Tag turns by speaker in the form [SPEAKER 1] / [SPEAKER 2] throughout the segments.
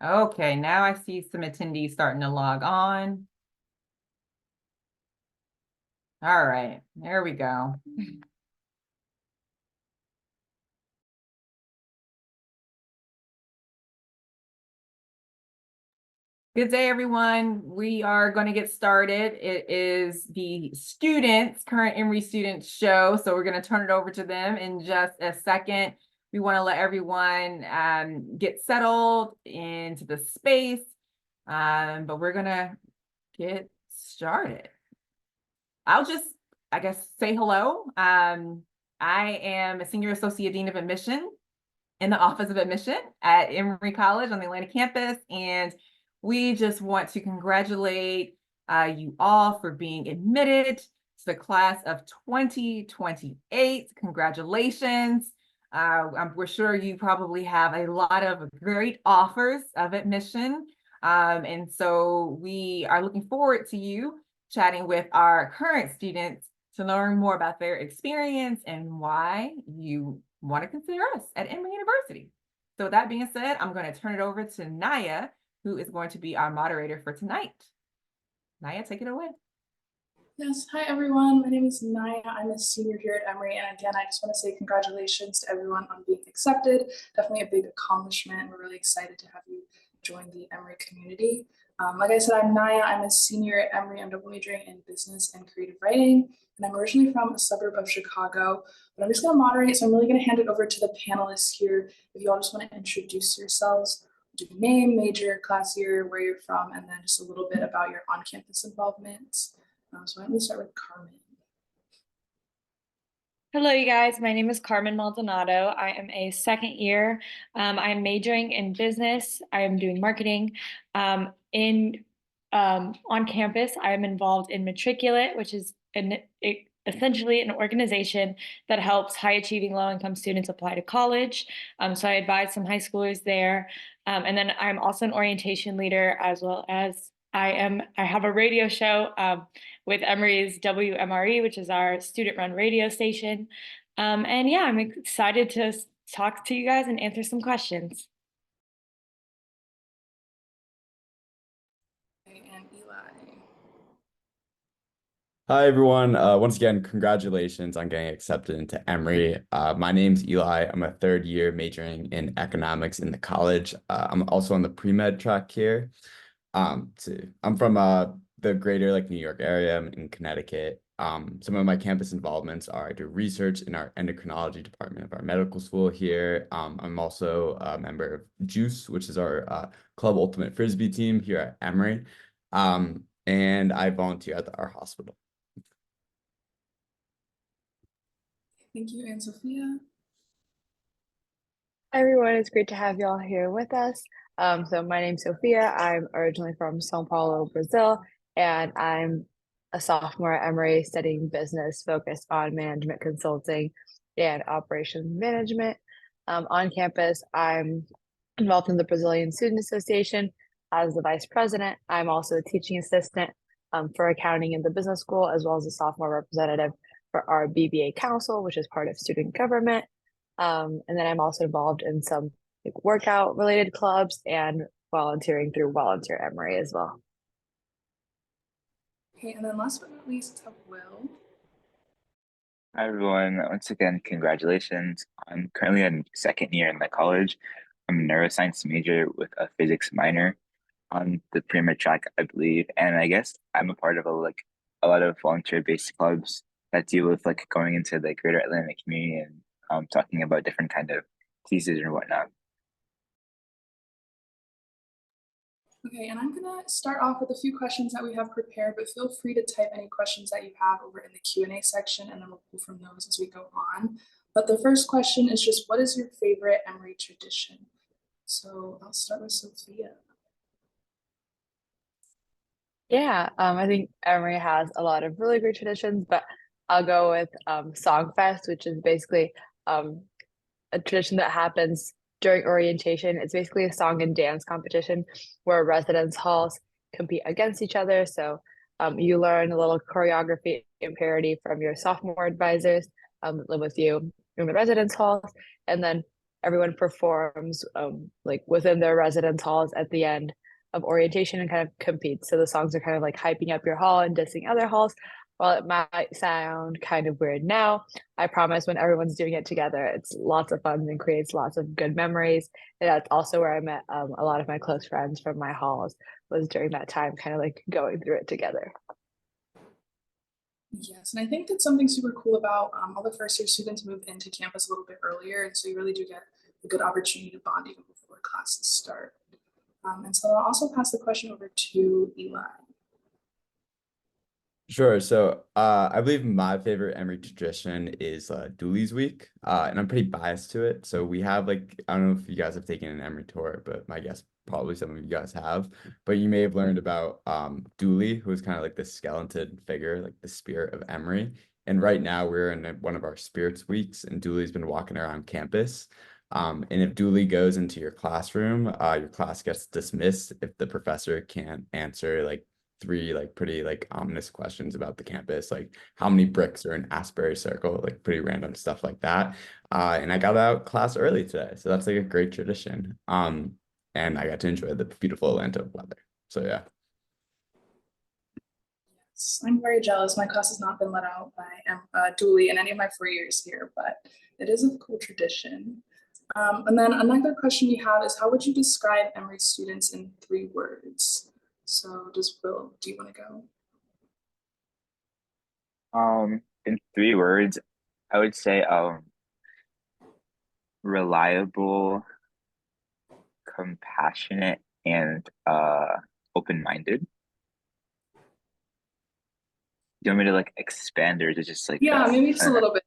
[SPEAKER 1] Okay, now I see some attendees starting to log on. All right, there we go. Good day, everyone. We are going to get started. It is the current Emory students show. So we're going to turn it over to them in just a second. We want to let everyone get settled into the space, but we're going to get started. I'll just, I guess, say hello. I am a Senior Associate Dean of Admission in the Office of Admission at Emory College on the Atlanta campus. And we just want to congratulate you all for being admitted to the class of 2028. Congratulations. We're sure you probably have a lot of great offers of admission. And so we are looking forward to you chatting with our current students to learn more about their experience and why you want to consider us at Emory University. So with that being said, I'm going to turn it over to Naya, who is going to be our moderator for tonight. Naya, take it away.
[SPEAKER 2] Yes, hi everyone. My name is Naya. I'm a senior here at Emory, and again, I just want to say congratulations to everyone on being accepted. Definitely a big accomplishment. We're really excited to have you join the Emory community. Like I said, I'm Naya. I'm a senior at Emory. I'm double majoring in business and creative writing, and I'm originally from a suburb of Chicago. But I'm just going to moderate, so I'm really going to hand it over to the panelists here. If you all just want to introduce yourselves, do name, major, class year, where you're from, and then just a little bit about your on-campus involvement. So why don't we start with Carmen?
[SPEAKER 3] Hello, you guys. My name is Carmen Maldonado. I am a second year. I'm majoring in business. I am doing marketing. On campus, I am involved in Matriculate, which is essentially an organization that helps high-achieving low-income students apply to college. So I advise some high schoolers there. And then I'm also an orientation leader, as well as I have a radio show with Emory's WMRE, which is our student-run radio station. And yeah, I'm excited to talk to you guys and answer some questions.
[SPEAKER 2] And Eli.
[SPEAKER 4] Hi, everyone. Once again, congratulations on getting accepted into Emory. My name's Eli. I'm a third year majoring in economics in the college. I'm also on the pre-med track here. I'm from the greater New York area. I'm in Connecticut. Some of my campus involvements are I do research in our endocrinology department of our medical school here. I'm also a member of JUICE, which is our club ultimate frisbee team here at Emory. And I volunteer at our hospital.
[SPEAKER 2] Thank you, and Sophia.
[SPEAKER 5] Hi everyone, it's great to have y'all here with us. So my name's Sophia. I'm originally from São Paulo, Brazil, and I'm a sophomore at Emory studying business focused on management consulting and operations management. On campus, I'm involved in the Brazilian Student Association as the vice president. I'm also a teaching assistant for accounting in the business school, as well as a sophomore representative for our BBA council, which is part of student government. And then I'm also involved in some workout related clubs and volunteering through Volunteer Emory as well.
[SPEAKER 2] Okay, and then last but not least, Will.
[SPEAKER 6] Hi everyone, once again, congratulations. I'm currently in second year in the college. I'm a neuroscience major with a physics minor on the pre-med track, I believe. And I guess I'm a part of a lot of volunteer-based clubs that deal with going into the greater Atlanta community and talking about different kind of theses and whatnot.
[SPEAKER 2] Okay, and I'm gonna start off with a few questions that we have prepared, but feel free to type any questions that you have over in the Q&A section, and then we'll pull from those as we go on. But the first question is just, what is your favorite Emory tradition? So I'll start with Sophia.
[SPEAKER 5] Yeah, I think Emory has a lot of really great traditions, but I'll go with Songfest, which is basically a tradition that happens during orientation. It's basically a song and dance competition where residence halls compete against each other. So you learn a little choreography and parody from your sophomore advisors that live with you in the residence halls. And then everyone performs like within their residence halls at the end of orientation and kind of competes. So the songs are kind of like hyping up your hall and dissing other halls. While it might sound kind of weird now, I promise when everyone's doing it together, it's lots of fun and creates lots of good memories. And that's also where I met a lot of my close friends from my halls, was during that time, kind of like going through it together.
[SPEAKER 2] Yes, and I think that's something super cool about all the first year students move into campus a little bit earlier, and so you really do get a good opportunity to bond even before classes start. And so I'll also pass the question over to Eli.
[SPEAKER 4] Sure. So I believe my favorite Emory tradition is Dooley's Week. And I'm pretty biased to it. So we have like, I don't know if you guys have taken an Emory tour, but my guess probably some of you guys have. But you may have learned about Dooley, who is kind of like the skeleton figure, like the spirit of Emory. And right now we're in one of our spirits weeks, and Dooley's been walking around campus. And if Dooley goes into your classroom, your class gets dismissed if the professor can't answer like three like pretty like ominous questions about the campus, like how many bricks are in Asbury Circle, like pretty random stuff like that. And I got out class early today, so that's like a great tradition. And I got to enjoy the beautiful Atlanta weather. So yeah.
[SPEAKER 2] Yes, I'm very jealous. My class has not been let out by Dooley in any of my 4 years here, but it is a cool tradition. And then another question we have is, how would you describe Emory students in 3 words? So do you want to go?
[SPEAKER 6] In 3 words, I would say reliable, compassionate, and open-minded. Do you want me to like expand, or is it just like
[SPEAKER 2] Yeah, maybe just a
[SPEAKER 6] know.
[SPEAKER 2] little bit.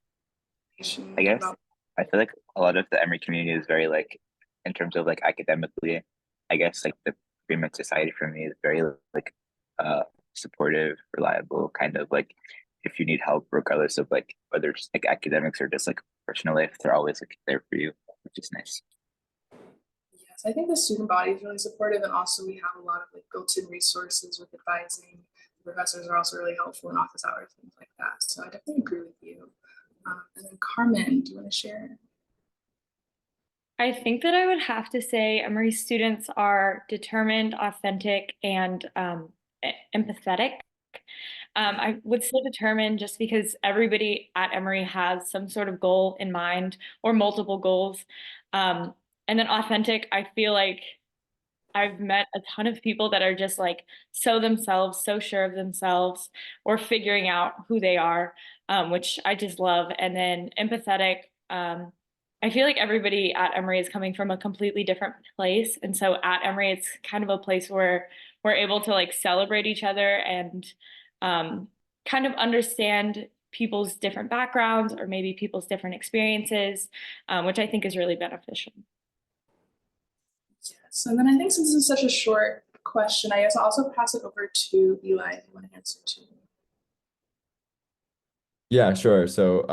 [SPEAKER 6] I guess
[SPEAKER 2] About
[SPEAKER 6] I feel like a lot of the Emory community is very like, in terms of like academically, I guess like the pre-med society for me is very like uh supportive, reliable, kind of like if you need help, regardless of like whether it's like academics or just like personal life, they're always like there for you, which is nice.
[SPEAKER 2] Yes, I think the student body is really supportive, and also we have a lot of like built-in resources with advising. The professors are also really helpful in office hours, things like that. So I definitely agree with you. And then Carmen, do you want to share?
[SPEAKER 3] I think that I would have to say Emory students are determined, authentic, and empathetic. I would say determined just because everybody at Emory has some sort of goal in mind or multiple goals. Um, and then authentic, I feel like I've met a ton of people that are just like so themselves, so sure of themselves, or figuring out who they are, which I just love. And then empathetic. I feel like everybody at Emory is coming from a completely different place. And so at Emory, it's kind of a place where we're able to like celebrate each other and kind of understand people's different backgrounds or maybe people's different experiences, which I think is really beneficial.
[SPEAKER 2] Yes, and then I think since this is such a short question, I guess I'll also pass it over to Eli if you want to answer too.
[SPEAKER 4] Yeah, sure. So,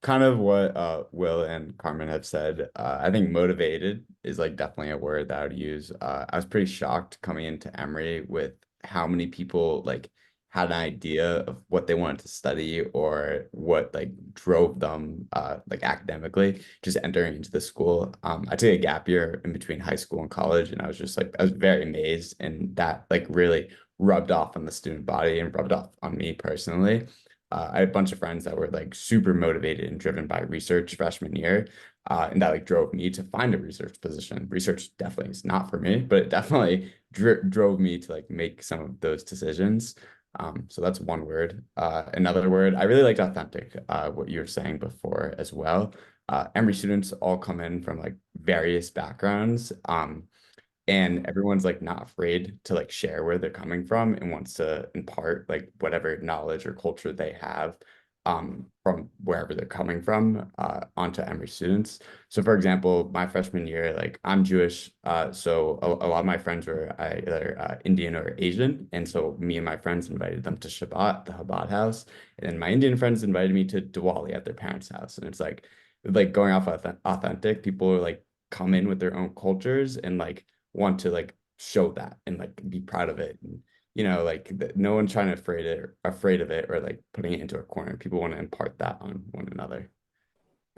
[SPEAKER 4] kind of what Will and Carmen have said. I think motivated is like definitely a word that I would use. I was pretty shocked coming into Emory with how many people like had an idea of what they wanted to study or what like drove them like academically just entering into the school. I took a gap year in between high school and college, and I was just like I was very amazed, and that like really rubbed off on the student body and rubbed off on me personally. I had a bunch of friends that were like super motivated and driven by research freshman year. And that like drove me to find a research position. Research definitely is not for me, but it definitely drove me to like make some of those decisions. So that's one word. Another word, I really liked authentic, what you were saying before as well. Emory students all come in from like various backgrounds. And everyone's like not afraid to like share where they're coming from and wants to impart like whatever knowledge or culture they have from wherever they're coming from onto Emory students. So for example, my freshman year, like I'm Jewish, so a lot of my friends were either Indian or Asian, and so me and my friends invited them to Shabbat, the Chabad house, and then my Indian friends invited me to Diwali at their parents' house, and it's like going off authentic, people are like come in with their own cultures and like want to like show that and like be proud of it. And, like no one's trying to afraid of it or like putting it into a corner. People want to impart that on one another.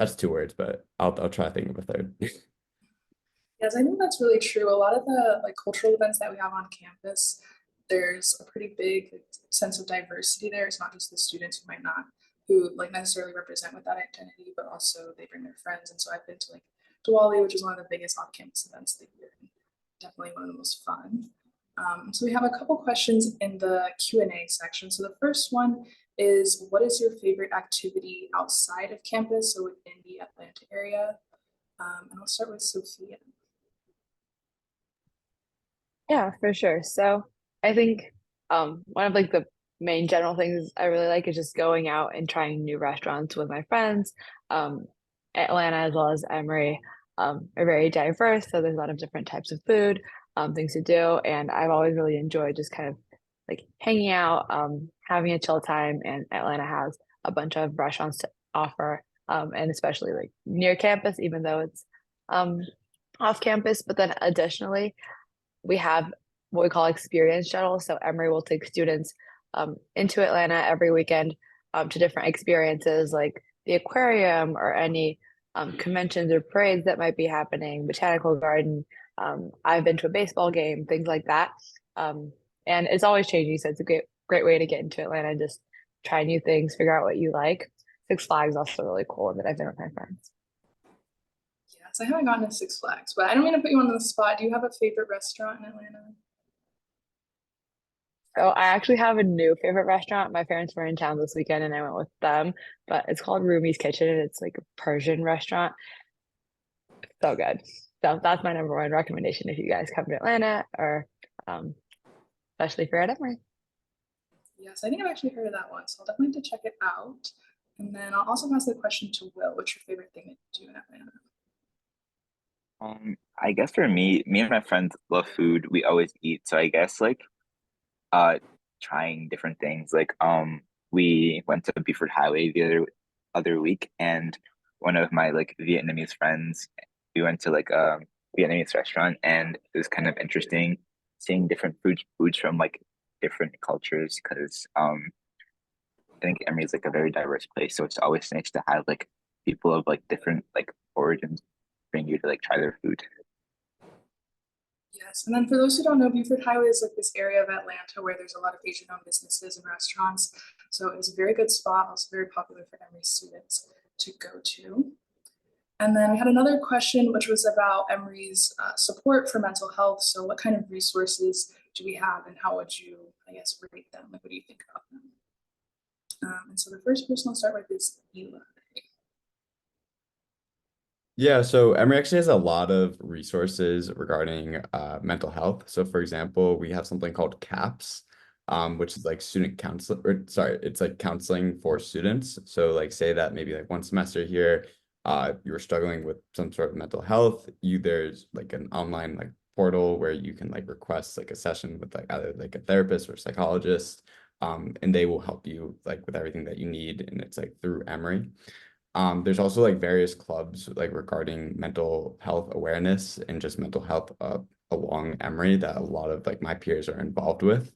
[SPEAKER 4] That's two words, but I'll try to think of a third.
[SPEAKER 2] Yes, I think that's really true. A lot of the like cultural events that we have on campus, there's a pretty big like, sense of diversity there. It's not just the students who might not who like necessarily represent with that identity, but also they bring their friends. And so I've been to like Diwali, which is one of the biggest off-campus events of the year, and definitely one of the most fun. So we have a couple questions in the Q&A section. So the first one is, what is your favorite activity outside of campus, so within the Atlanta area? And I'll start with Sophia.
[SPEAKER 5] Yeah, for sure. So I think one of like the main general things I really like is just going out and trying new restaurants with my friends. Um, Atlanta as well as Emory are very diverse, so there's a lot of different types of food, things to do, and I've always really enjoyed just kind of like hanging out, having a chill time, and Atlanta has a bunch of restaurants to offer, and especially like near campus, even though it's um off campus, but then additionally we have what we call experience shuttles. So Emory will take students into Atlanta every weekend to different experiences like the aquarium or any conventions or parades that might be happening, botanical garden. I've been to a baseball game, things like that. And it's always changing. So it's a great way to get into Atlanta and just try new things, figure out what you like. Six Flags is also really cool that I've been with my friends.
[SPEAKER 2] Yes, I haven't gotten to Six Flags, but I don't mean to put you on the spot. Do you have a favorite restaurant in Atlanta?
[SPEAKER 5] So I actually have a new favorite restaurant. My parents were in town this weekend and I went with them, but it's called Rumi's Kitchen and it's like a Persian restaurant. So good. So that's my number one recommendation if you guys come to Atlanta or especially if you're at Emory.
[SPEAKER 2] Yes, I think I've actually heard of that one, so I'll definitely have to check it out. And then I'll also pass the question to Will. What's your favorite thing to do in Atlanta?
[SPEAKER 6] I guess for me and my friends love food. We always eat. So I guess like uh trying different things. Like we went to Buford Highway the other week and one of my like Vietnamese friends, we went to like a Vietnamese restaurant and it was kind of interesting seeing different foods from like different cultures because I think Emory is like a very diverse place. So it's always nice to have like people of like different like origins bring you to like try their food.
[SPEAKER 2] Yes, and then for those who don't know, Buford Highway is like this area of Atlanta where there's a lot of Asian-owned businesses and restaurants. So it's a very good spot, also very popular for Emory students to go to. And then we had another question, which was about Emory's support for mental health. So what kind of resources do we have and how would you, I guess, rate them? Like, what do you think about them? And so the first person I'll start with is Eli.
[SPEAKER 4] Yeah, so Emory actually has a lot of resources regarding mental health. So for example, we have something called CAPS, which is like student counseling, or sorry, it's like counseling for students. So like say that maybe like one semester here, you were struggling with some sort of mental health, there's like an online like portal where you can like request like a session with like either like a therapist or psychologist, and they will help you like with everything that you need, and it's like through Emory. There's also like various clubs like regarding mental health awareness and just mental health along Emory that a lot of like my peers are involved with,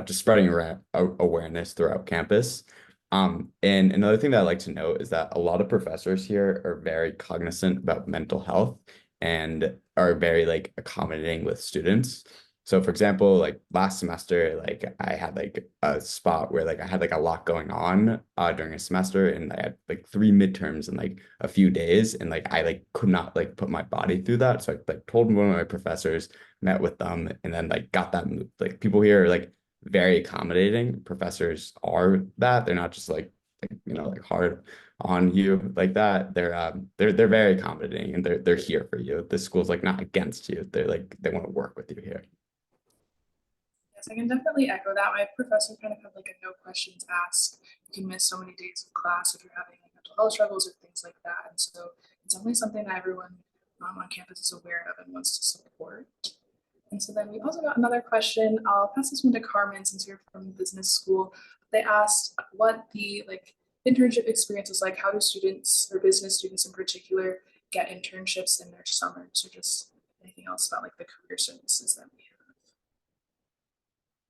[SPEAKER 4] just spreading around awareness throughout campus. And another thing that I like to note is that a lot of professors here are very cognizant about mental health and are very like accommodating with students. So for example, like last semester, like I had like a spot where like I had like a lot going on during a semester and I had like three midterms in like a few days and like I like could not like put my body through that. So I like told one of my professors, met with them and then like got that moved. Like people here are like very accommodating. Professors are that. They're not just like hard on you like that. They're very accommodating and they're here for you. The school's like not against you. They're like they want to work with you here.
[SPEAKER 2] Yes, I can definitely echo that. My professor kind of had like a no questions asked. You can miss so many days of class if you're having like mental health struggles or things like that. And so it's definitely something that everyone on campus is aware of and wants to support. And so then we also got another question. I'll pass this one to Carmen since you're from business school. They asked what the like internship experience is like. How do students or business students in particular get internships in their summers or just anything else about like the career services that we have?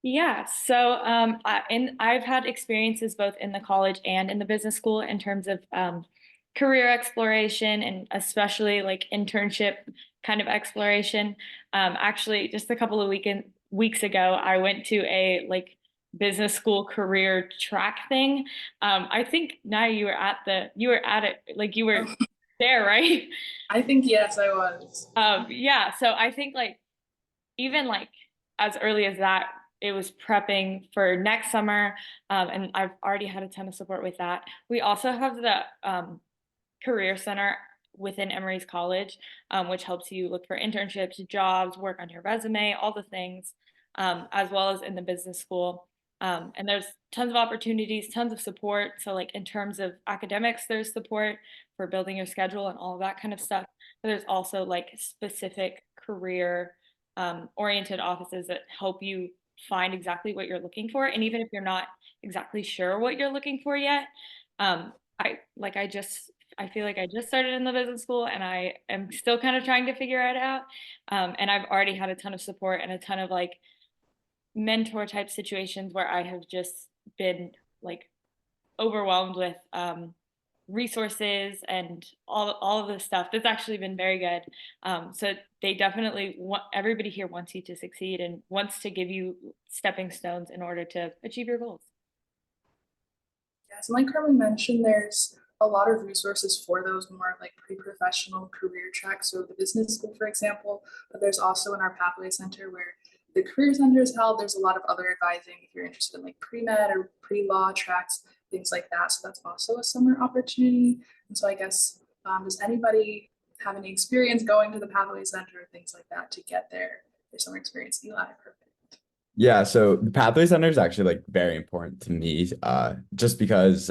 [SPEAKER 3] Yeah, so I've had experiences both in the college and in the business school in terms of career exploration and especially like internship kind of exploration. Actually, just a couple of weeks ago, I went to a like business school career track thing. I think now you were at it, like you were there, right?
[SPEAKER 2] I think yes, I was.
[SPEAKER 3] Yeah, so I think like even like as early as that, it was prepping for next summer, and I've already had a ton of support with that. We also have the career center within Emory's college, which helps you look for internships, jobs, work on your resume, all the things, as well as in the business school. And there's tons of opportunities, tons of support. So like in terms of academics, there's support for building your schedule and all of that kind of stuff. But there's also like specific career oriented offices that help you find exactly what you're looking for. And even if you're not exactly sure what you're looking for yet, I feel like I just started in the business school and I am still kind of trying to figure it out. And I've already had a ton of support and a ton of like mentor type situations where I have just been like overwhelmed with resources and all of this stuff. That's actually been very good. So they definitely want, everybody here wants you to succeed and wants to give you stepping stones in order to achieve your goals.
[SPEAKER 2] Yes, and like Carmen mentioned, there's a lot of resources for those more like pre-professional career tracks. So the business school, for example, but there's also in our Pathway Center where the Career Center is held. There's a lot of other advising if you're interested in like pre-med or pre-law tracks, things like that. So that's also a summer opportunity. And so I guess, does anybody have any experience going to the Pathway Center or things like that to get their summer experience? Eli, perfect.
[SPEAKER 4] Yeah, so the Pathway Center is actually like very important to me, just because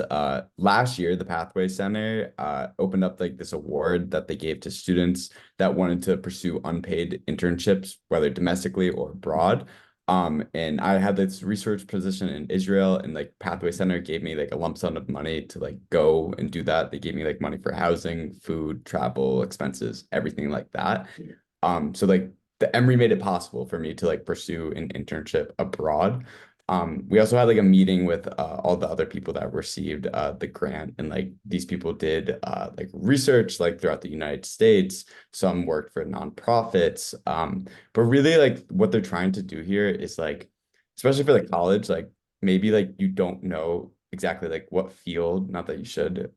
[SPEAKER 4] last year the Pathway Center opened up like this award that they gave to students that wanted to pursue unpaid internships, whether domestically or abroad. And I had this research position in Israel, and like Pathway Center gave me like a lump sum of money to like go and do that. They gave me like money for housing, food, travel, expenses, everything like that. So like the Emory made it possible for me to like pursue an internship abroad. We also had like a meeting with all the other people that received the grant, and like these people did like research like throughout the United States. Some worked for nonprofits, but really like what they're trying to do here is like, especially for the college, like maybe like you don't know exactly like what field, not that you should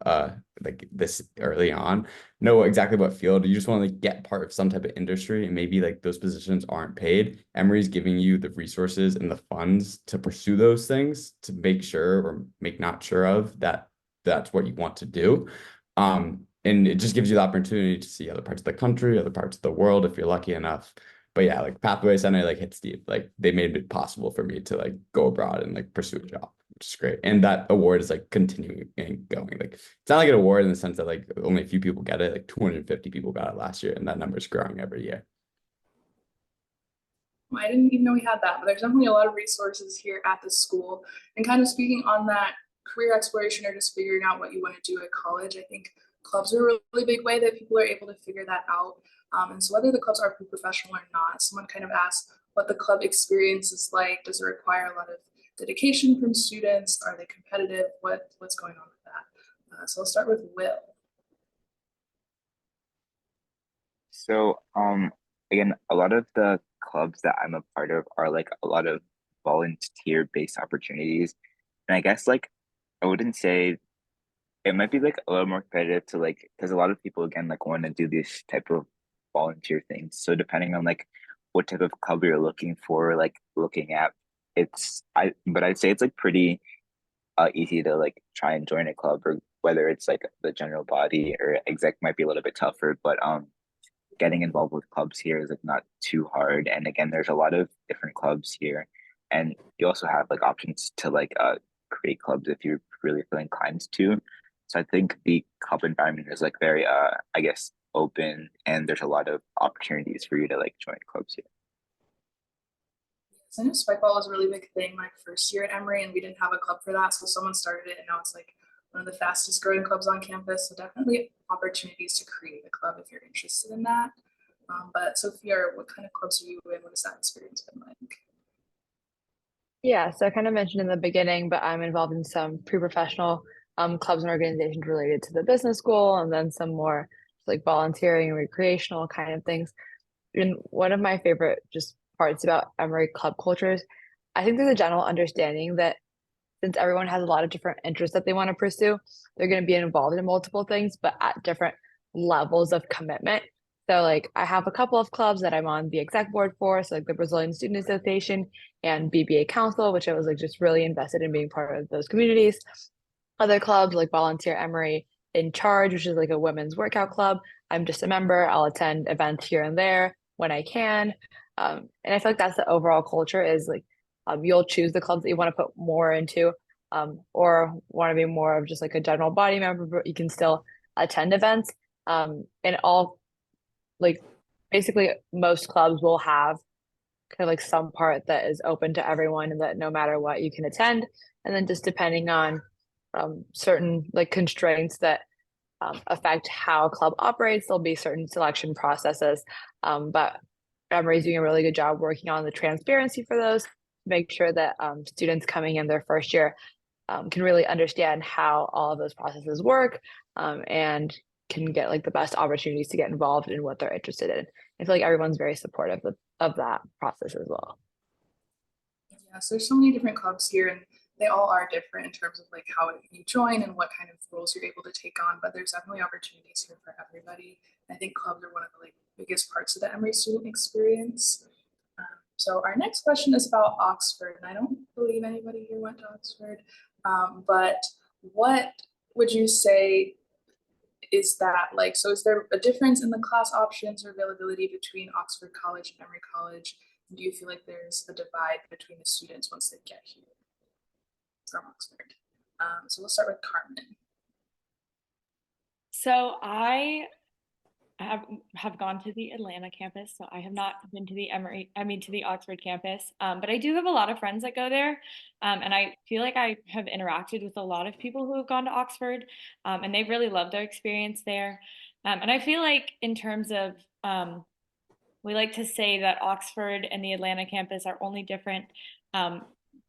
[SPEAKER 4] like this early on know exactly what field. You just want to like get part of some type of industry, and maybe like those positions aren't paid. Emory's giving you the resources and the funds to pursue those things to make sure or make not sure of that that's what you want to do. And it just gives you the opportunity to see other parts of the country, other parts of the world if you're lucky enough. But yeah, like Pathway Center like hits deep. Like they made it possible for me to like go abroad and like pursue a job, which is great. And that award is like continuing and going. Like it's not like an award in the sense that like only a few people get it. Like 250 people got it last year, and that number is growing every year.
[SPEAKER 2] I didn't even know we had that, but there's definitely a lot of resources here at the school. And kind of speaking on that career exploration or just figuring out what you want to do at college, I think clubs are a really big way that people are able to figure that out. And so whether the clubs are professional or not, someone kind of asked what the club experience is like. Does it require a lot of dedication from students? Are they competitive? What's going on with that? So I'll start with Will.
[SPEAKER 6] So, again, a lot of the clubs that I'm a part of are like a lot of volunteer-based opportunities. And I guess like I wouldn't say it might be like a little more competitive to like because a lot of people again like want to do this type of volunteer things. So depending on like what type of club you're looking for, like looking at, but I'd say it's like pretty easy to like try and join a club or whether it's like the general body or exec might be a little bit tougher, but getting involved with clubs here is like not too hard. And again, there's a lot of different clubs here, and you also have like options to like create clubs if you really feel inclined to. So I think the club environment is like very I guess open, and there's a lot of opportunities for you to like join clubs here.
[SPEAKER 2] So I know spikeball was a really big thing my first year at Emory, and we didn't have a club for that. So someone started it, and now it's like one of the fastest growing clubs on campus. So definitely opportunities to create a club if you're interested in that. But Sophia, what kind of clubs are you in? What has that experience been like?
[SPEAKER 5] Yeah, so I kind of mentioned in the beginning, but I'm involved in some pre-professional clubs and organizations related to the business school, and then some more like volunteering and recreational kind of things. And one of my favorite just parts about Emory club cultures, I think there's a general understanding that since everyone has a lot of different interests that they want to pursue, they're going to be involved in multiple things, but at different levels of commitment. So like I have a couple of clubs that I'm on the exec board for, so like the Brazilian Student Association and BBA Council, which I was like just really invested in being part of those communities. Other clubs like Volunteer Emory in Charge, which is like a women's workout club. I'm just a member. I'll attend events here and there when I can. And I feel like that's the overall culture is like you'll choose the clubs that you want to put more into, or want to be more of just like a general body member, but you can still attend events. And all like basically most clubs will have kind of like some part that is open to everyone and that no matter what you can attend. And then just depending on certain like constraints that affect how a club operates, there'll be certain selection processes. But Emory's doing a really good job working on the transparency for those to make sure that students coming in their first year can really understand how all of those processes work, and can get like the best opportunities to get involved in what they're interested in. I feel like everyone's very supportive of that process as well.
[SPEAKER 2] Yeah, so there's so many different clubs here, and they all are different in terms of like how you join and what kind of roles you're able to take on, but there's definitely opportunities here for everybody. I think clubs are one of the like biggest parts of the Emory student experience. So our next question is about Oxford, and I don't believe anybody here went to Oxford, but what would you say is that like? So is there a difference in the class options or availability between Oxford College and Emory College? Do you feel like there's a divide between the students once they get here from Oxford? So we'll start with Carmen.
[SPEAKER 3] So I have gone to the Atlanta campus, so I have not been to the to the Oxford campus. But I do have a lot of friends that go there, and I feel like I have interacted with a lot of people who have gone to Oxford, and they've really loved their experience there. And I feel like in terms of we like to say that Oxford and the Atlanta campus are only different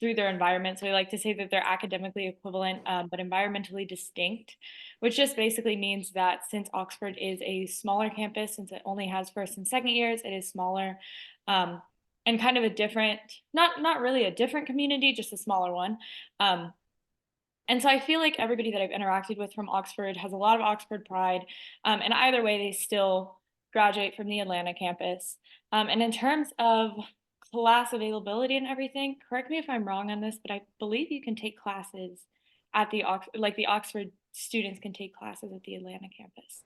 [SPEAKER 3] through their environment. So we like to say that they're academically equivalent, but environmentally distinct, which just basically means that since Oxford is a smaller campus, since it only has first and second years, it is smaller, and kind of a different, not really a different community, just a smaller one. And so I feel like everybody that I've interacted with from Oxford has a lot of Oxford pride. And either way, they still graduate from the Atlanta campus. And in terms of class availability and everything, correct me if I'm wrong on this, but I believe you can take classes at the Oxford students can take classes at the Atlanta campus,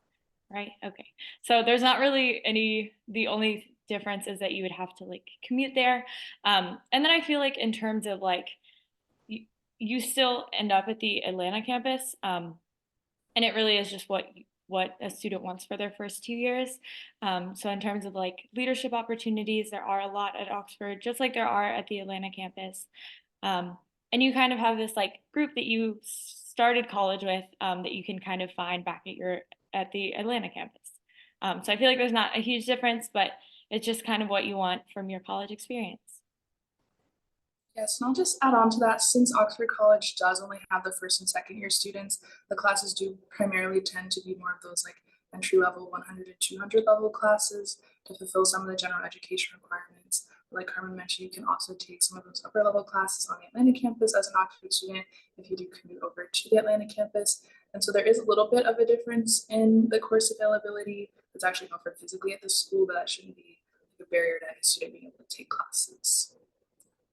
[SPEAKER 3] right? Okay. So there's not really the only difference is that you would have to like commute there. And then I feel like in terms of like, you still end up at the Atlanta campus, and it really is just what a student wants for their first 2 years. So in terms of like leadership opportunities, there are a lot at Oxford, just like there are at the Atlanta campus. And you kind of have this like group that you started college with, that you can kind of find back at the Atlanta campus. So I feel like there's not a huge difference, but it's just kind of what you want from your college experience.
[SPEAKER 2] Yes, and I'll just add on to that, since Oxford College does only have the first and second year students, the classes do primarily tend to be more of those like entry level 100 to 200 level classes to fulfill some of the general education requirements. Like Carmen mentioned, you can also take some of those upper level classes on the Atlanta campus as an Oxford student if you do commute over to the Atlanta campus. And so there is a little bit of a difference in the course availability that's actually offered physically at the school, but that shouldn't be a barrier to any student being able to take classes.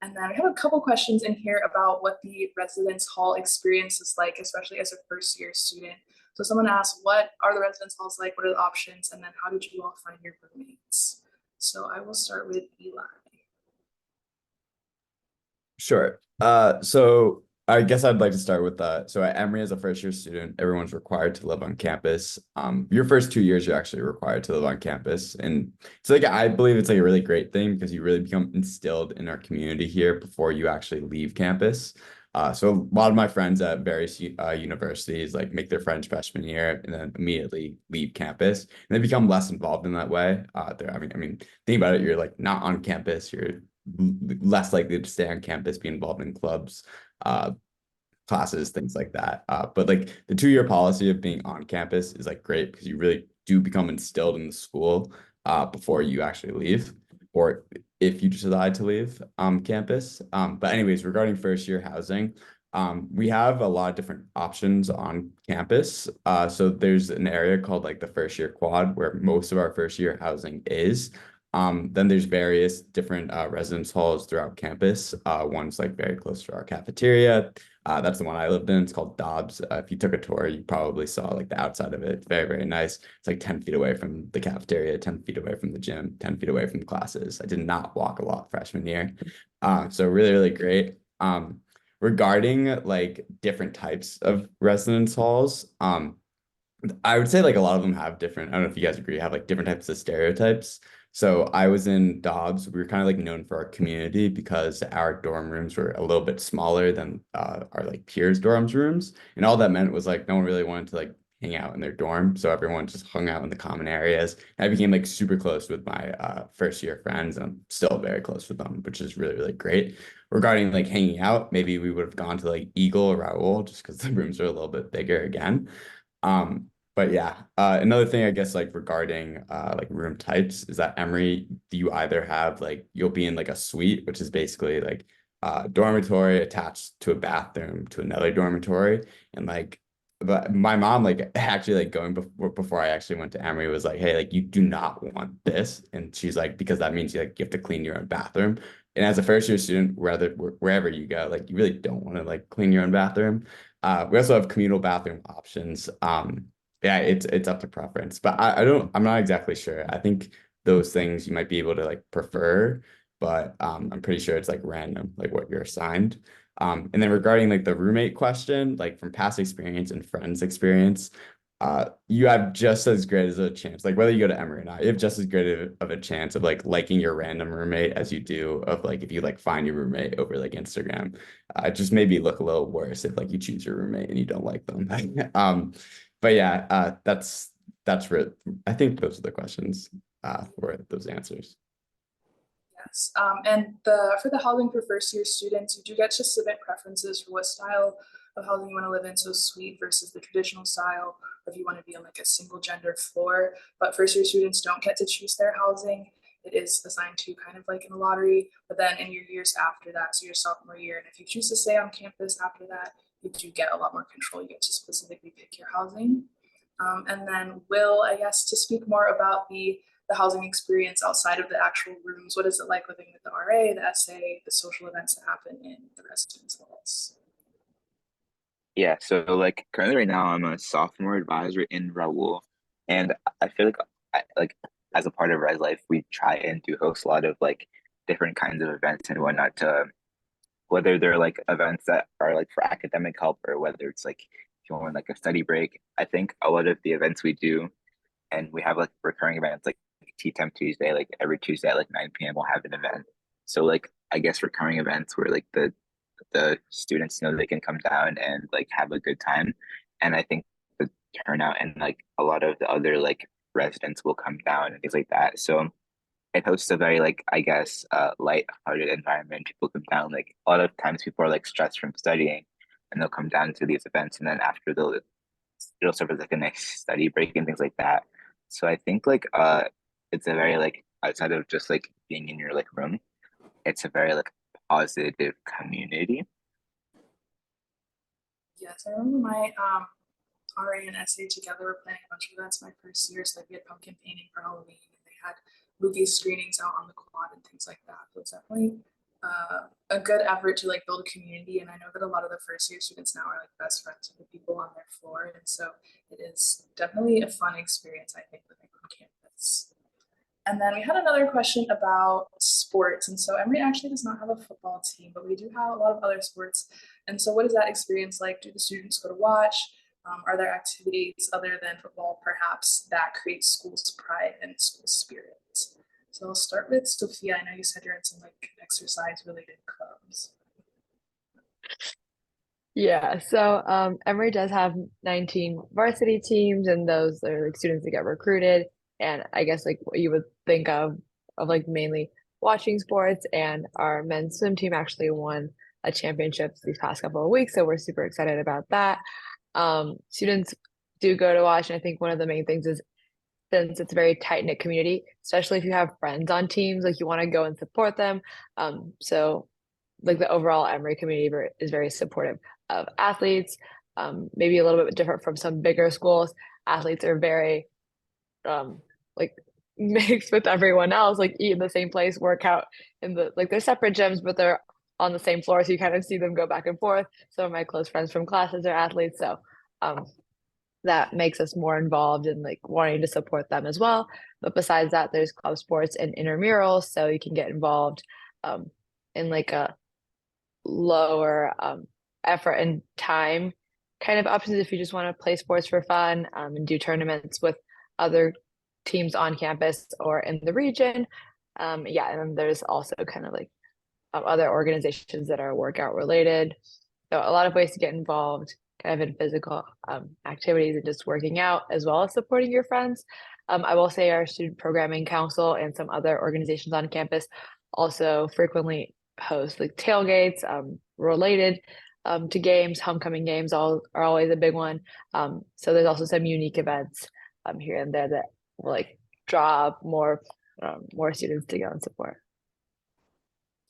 [SPEAKER 2] And then we have a couple questions in here about what the residence hall experience is like, especially as a first year student. So someone asked, what are the residence halls like? What are the options? And then how did you all find your roommates? So I will start with Eli.
[SPEAKER 4] Sure. So I guess I'd like to start with that. So at Emory, as a first year student, everyone's required to live on campus. Your first 2 years, you're actually required to live on campus. And it's like, I believe it's like a really great thing because you really become instilled in our community here before you actually leave campus. So a lot of my friends at various universities like make their French freshman year and then immediately leave campus, and they become less involved in that way. I mean, think about it. You're like not on campus. You're less likely to stay on campus, be involved in clubs. classes, things like that. But like the 2-year policy of being on campus is like great because you really do become instilled in the school before you actually leave, or if you decide to leave campus. But anyways, regarding first year housing, we have a lot of different options on campus. So there's an area called like the first year quad where most of our first year housing is. Then there's various different residence halls throughout campus. One's like very close to our cafeteria. That's the one I lived in. It's called Dobbs. If you took a tour, you probably saw like the outside of it. It's very, very nice. It's like 10 feet away from the cafeteria, 10 feet away from the gym, 10 feet away from classes. I did not walk a lot freshman year. So really, really great. Regarding like different types of residence halls, I would say like a lot of them have different, I don't know if you guys agree, have like different types of stereotypes. So I was in Dobbs. We were kind of like known for our community because our dorm rooms were a little bit smaller than our like peers' dorms rooms. And all that meant was like no one really wanted to like hang out in their dorm. So everyone just hung out in the common areas. And I became like super close with my first year friends, and I'm still very close with them, which is really, really great. Regarding like hanging out, maybe we would have gone to like Eagle or Raoul just because the rooms are a little bit bigger again. But yeah, another thing I guess like regarding like room types is that Emory, you either have like you'll be in like a suite, which is basically like a dormitory attached to a bathroom to another dormitory, and like but my mom like actually like going before I actually went to Emory was like, hey, like you do not want this, and she's like because that means you have to clean your own bathroom. And as a first year student, wherever you go, like you really don't want to like clean your own bathroom. We also have communal bathroom options. Yeah, it's up to preference, but I'm not exactly sure. I think those things you might be able to like prefer, but I'm pretty sure it's like random, like what you're assigned. And then regarding like the roommate question, like from past experience and friends experience, you have just as great as a chance, like whether you go to Emory or not, you have just as great of a chance of like liking your random roommate as you do of like if you like find your roommate over like Instagram. Just maybe look a little worse if like you choose your roommate and you don't like them. But yeah, that's for I think those are the questions for those answers.
[SPEAKER 2] Yes, and for the housing for first year students, you do get to submit preferences for what style of housing you want to live in, so suite versus the traditional style, or if you want to be on like a single gender floor. But first year students don't get to choose their housing. It is assigned to kind of like in a lottery, but then in your years after that, so your sophomore year, and if you choose to stay on campus after that, you do get a lot more control. You get to specifically pick your housing. And then Will, I guess, to speak more about the housing experience outside of the actual rooms. What is it like living with the RA, the SA, the social events that happen in the residence halls?
[SPEAKER 6] Yeah, so like currently right now I'm a sophomore advisor in Raoul, and I feel like like as a part of Res Life we try and do host a lot of like different kinds of events and whatnot to whether they're like events that are like for academic help or whether it's like if you want like a study break. I think a lot of the events we do and we have like recurring events like Tea Time Tuesday, like every Tuesday at like 9 p.m. we'll have an event. So like I guess recurring events where like the students know they can come down and like have a good time. And I think the turnout and like a lot of the other like residents will come down and things like that. So it hosts a very like I guess light-hearted environment. People come down like a lot of times people are like stressed from studying and they'll come down to these events and then after it'll serve as like a nice study break and things like that. So I think like it's a very like outside of just like being in your like room, it's a very like positive community.
[SPEAKER 2] Yes, I remember my RA and SA together were planning a bunch of events my first year. So like we had pumpkin painting for Halloween, and they had movie screenings out on the quad and things like that. So it's definitely a good effort to like build a community. And I know that a lot of the first year students now are like best friends with the people on their floor, and so it is definitely a fun experience, I think, living on campus. And then we had another question about sports. And so Emory actually does not have a football team, but we do have a lot of other sports. And so what is that experience like? Do the students go to watch? Are there activities other than football, perhaps, that create school's pride and school spirit? So I'll start with Sophia. I know you said you're in some like exercise related clubs.
[SPEAKER 5] Yeah, so Emory does have 19 varsity teams, and those are like students that get recruited. And I guess like what you would think of like mainly watching sports. And our men's swim team actually won championships these past couple of weeks, so we're super excited about that. Students do go to watch, and I think one of the main things is, since it's a very tight-knit community, especially if you have friends on teams, like you want to go and support them. So like the overall Emory community is very supportive of athletes. Maybe a little bit different from some bigger schools. Athletes are very like mixed with everyone else, like eat in the same place, work out in the like they're separate gyms, but they're on the same floor, so you kind of see them go back and forth. Some of my close friends from classes are athletes, so that makes us more involved in like wanting to support them as well. But besides that, there's club sports and intramurals, so you can get involved in like a lower effort and time kind of options if you just want to play sports for fun and do tournaments with other teams on campus or in the region. Yeah, and then there's also kind of like other organizations that are workout related. So a lot of ways to get involved kind of in physical activities and just working out as well as supporting your friends. I will say our student programming council and some other organizations on campus also frequently host like tailgates related to games. Homecoming games are always a big one. So there's also some unique events here and there that will like draw more students to go and support.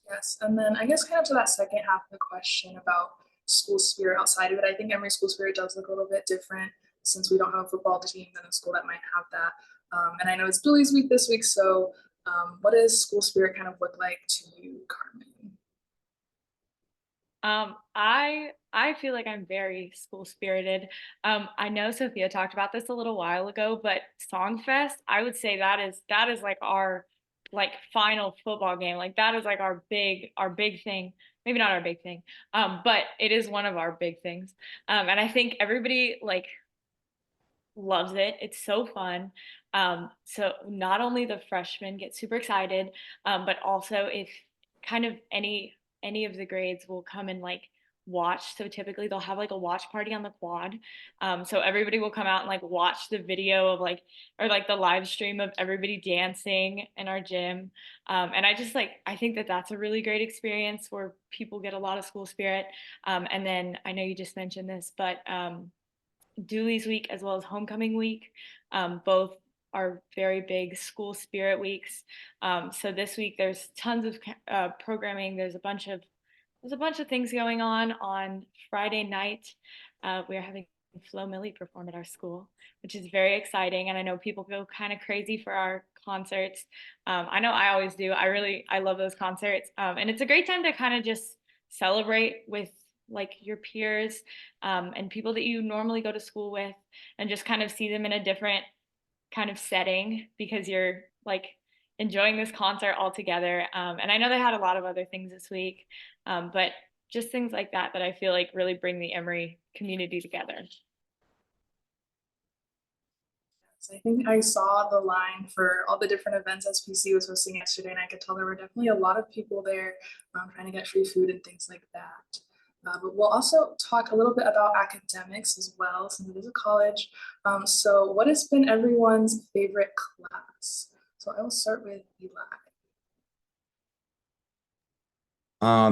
[SPEAKER 2] Yes, and then I guess kind of to that second half of the question about school spirit outside of it, I think Emory school spirit does look a little bit different since we don't have a football team than a school that might have that. And I know it's Billy's week this week, so what does school spirit kind of look like to you, Carmen?
[SPEAKER 3] I feel like I'm very school spirited. I know Sophia talked about this a little while ago, but Songfest, I would say that is like our like final football game. Like that is like our big thing. Maybe not our big thing, but it is one of our big things. And I think everybody like loves it. It's so fun. So not only the freshmen get super excited, but also if kind of any of the grades will come and like watch. So typically they'll have like a watch party on the quad. So everybody will come out and like watch the video of like or like the live stream of everybody dancing in our gym. And I just like I think that that's a really great experience where people get a lot of school spirit. And then I know you just mentioned this, but Dooley's week as well as homecoming week. Both are very big school spirit weeks. So this week there's tons of programming. There's a bunch of things going on Friday night. We're having Flo Millie perform at our school, which is very exciting. And I know people go kind of crazy for our concerts. I know I always do. I love those concerts. And it's a great time to kind of just celebrate with like your peers and people that you normally go to school with and just kind of see them in a different kind of setting because you're like enjoying this concert all together. And I know they had a lot of other things this week, but just things like that I feel like really bring the Emory community together.
[SPEAKER 2] So I think I saw the line for all the different events SPC was hosting yesterday, and I could tell there were definitely a lot of people there trying to get free food and things like that. But we'll also talk a little bit about academics as well, since it is a college. So what has been everyone's favorite class? So I will start with Eli.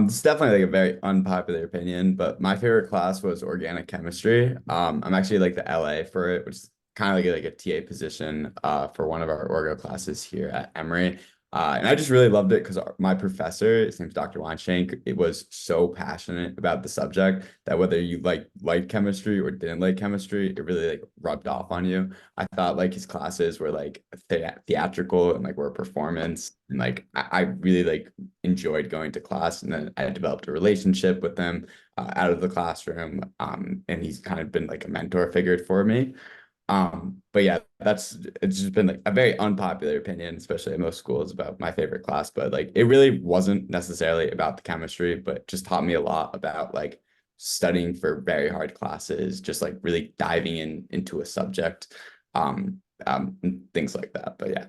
[SPEAKER 4] This is definitely like a very unpopular opinion, but my favorite class was organic chemistry. I'm actually like the LA for it, which is kind of like a TA position for one of our orgo classes here at Emory. And I just really loved it because my professor, his name's Dr. Wanshank, it was so passionate about the subject that whether you liked chemistry or didn't like chemistry, it really like rubbed off on you. I thought like his classes were like theatrical and like were a performance. And like I really like enjoyed going to class, and then I developed a relationship with him out of the classroom. And he's kind of been like a mentor figure for me. But yeah, it's just been like a very unpopular opinion, especially at most schools, about my favorite class. But like it really wasn't necessarily about the chemistry, but just taught me a lot about like studying for very hard classes, just like really diving into a subject, and things like that. But yeah.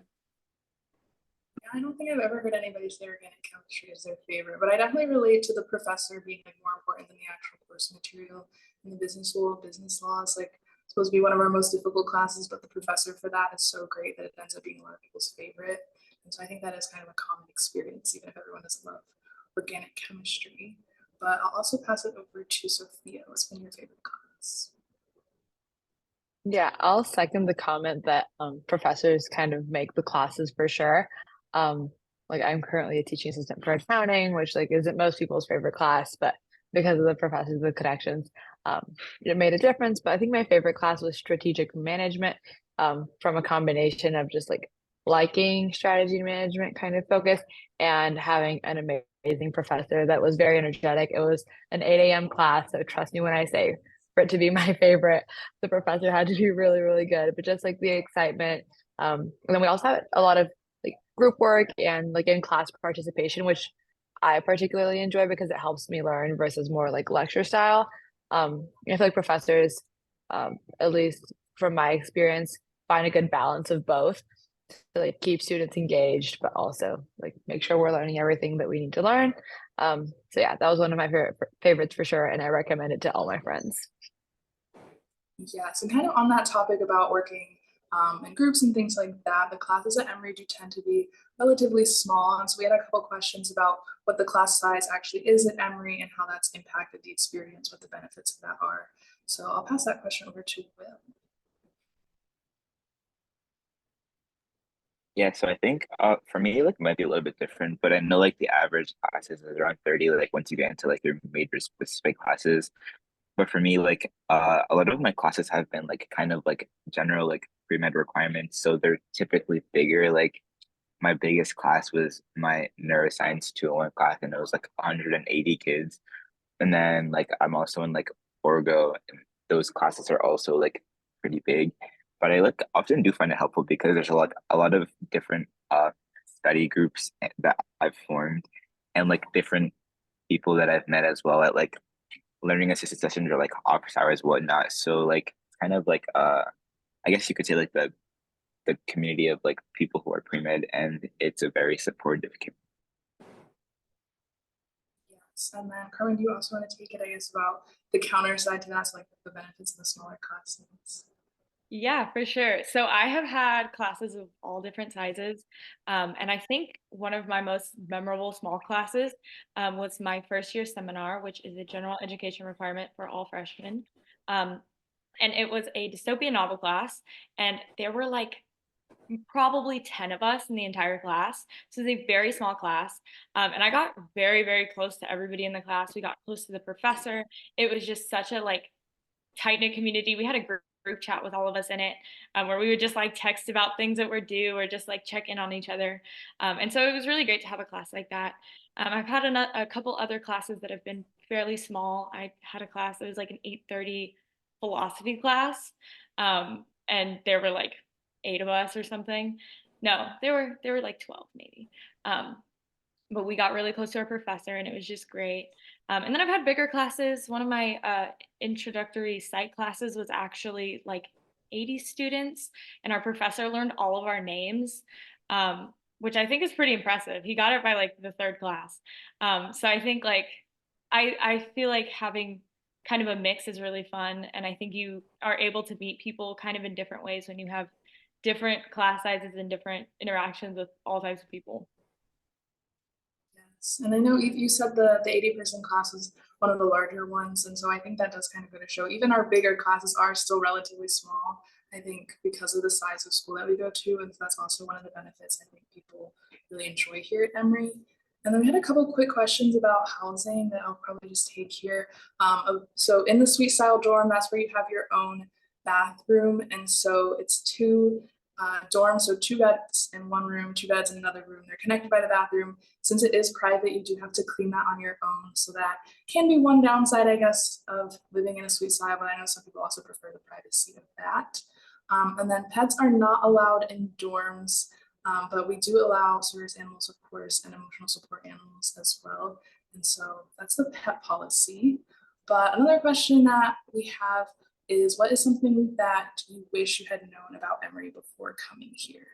[SPEAKER 2] I don't think I've ever heard anybody say organic chemistry is their favorite, but I definitely relate to the professor being like more important than the actual course material in the business school of business laws. Like supposed to be one of our most difficult classes, but the professor for that is so great that it ends up being a lot of people's favorite. And so I think that is kind of a common experience, even if everyone doesn't love organic chemistry. but I'll also pass it over to Sophia. What's been your favorite class?
[SPEAKER 5] Yeah, I'll second the comment that professors kind of make the classes for sure. Um, like I'm currently a teaching assistant for accounting, which like isn't most people's favorite class, but because of the professors with connections, it made a difference. But I think my favorite class was strategic management, from a combination of just like liking strategy management kind of focus and having an amazing professor that was very energetic. It was an 8 a.m. class, so trust me when I say for it to be my favorite, the professor had to be really, really good. But just like the excitement, and then we also had a lot of like group work and like in class participation, which I particularly enjoy because it helps me learn versus more like lecture style. I feel like professors, at least from my experience, find a good balance of both to like keep students engaged, but also like make sure we're learning everything that we need to learn. So yeah, that was one of my favorites for sure, and I recommend it to all my friends.
[SPEAKER 2] Yes, and kind of on that topic about working in groups and things like that, the classes at Emory do tend to be relatively small. And so we had a couple questions about what the class size actually is at Emory and how that's impacted the experience, what the benefits of that are. So I'll pass that question over to Will.
[SPEAKER 6] Yeah, so I think for me like might be a little bit different, but I know like the average classes is around 30, like once you get into like your major specific classes. But for me, like a lot of my classes have been like kind of like general like pre-med requirements. So they're typically bigger. Like my biggest class was my neuroscience 201 class, and it was like 180 kids. And then like I'm also in like Orgo, and those classes are also like pretty big. But I like often do find it helpful because there's a lot of different study groups that I've formed, and like different people that I've met as well at like learning assisted sessions or like office hours, whatnot. So like kind of like I guess you could say like the community of like people who are pre-med, and it's a very supportive community.
[SPEAKER 2] Yes, and then Carmen, do you also want to take it, I guess, about the counter side to that, so like the benefits of the smaller classes?
[SPEAKER 3] Yeah, for sure. So I have had classes of all different sizes. And I think one of my most memorable small classes was my first year seminar, which is a general education requirement for all freshmen. Um, and it was a dystopian novel class. And there were like probably 10 of us in the entire class. So it was a very small class. And I got very, very close to everybody in the class. We got close to the professor. It was just such a like tight knit community. We had a group chat with all of us in it, where we would just like text about things that were due or just like check in on each other. And so it was really great to have a class like that. I've had a couple other classes that have been fairly small. I had a class that was like an 8:30 philosophy class, and there were like 8 of us or something. No, there were like 12 maybe. Um, but we got really close to our professor and it was just great. And then I've had bigger classes. One of my introductory psych classes was actually like 80 students, and our professor learned all of our names, which I think is pretty impressive. He got it by like the third class. So I think like I feel like having kind of a mix is really fun, and I think you are able to meet people kind of in different ways when you have different class sizes and different interactions with all types of people.
[SPEAKER 2] Yes, and I know you said the 80-person class was one of the larger ones, and so I think that does kind of go to show even our bigger classes are still relatively small. I think because of the size of school that we go to, and that's also one of the benefits I think people really enjoy here at Emory. And then we had a couple quick questions about housing that I'll probably just take here. So in the suite style dorm, that's where you have your own bathroom, and so it's two dorms, so two beds in one room, two beds in another room. They're connected by the bathroom. Since it is private, you do have to clean that on your own. So that can be one downside, I guess, of living in a suite style, but I know some people also prefer the privacy of that. And then pets are not allowed in dorms, but we do allow service animals, of course, and emotional support animals as well. And so that's the pet policy. But another question that we have is, what is something that you wish you had known about Emory before coming here?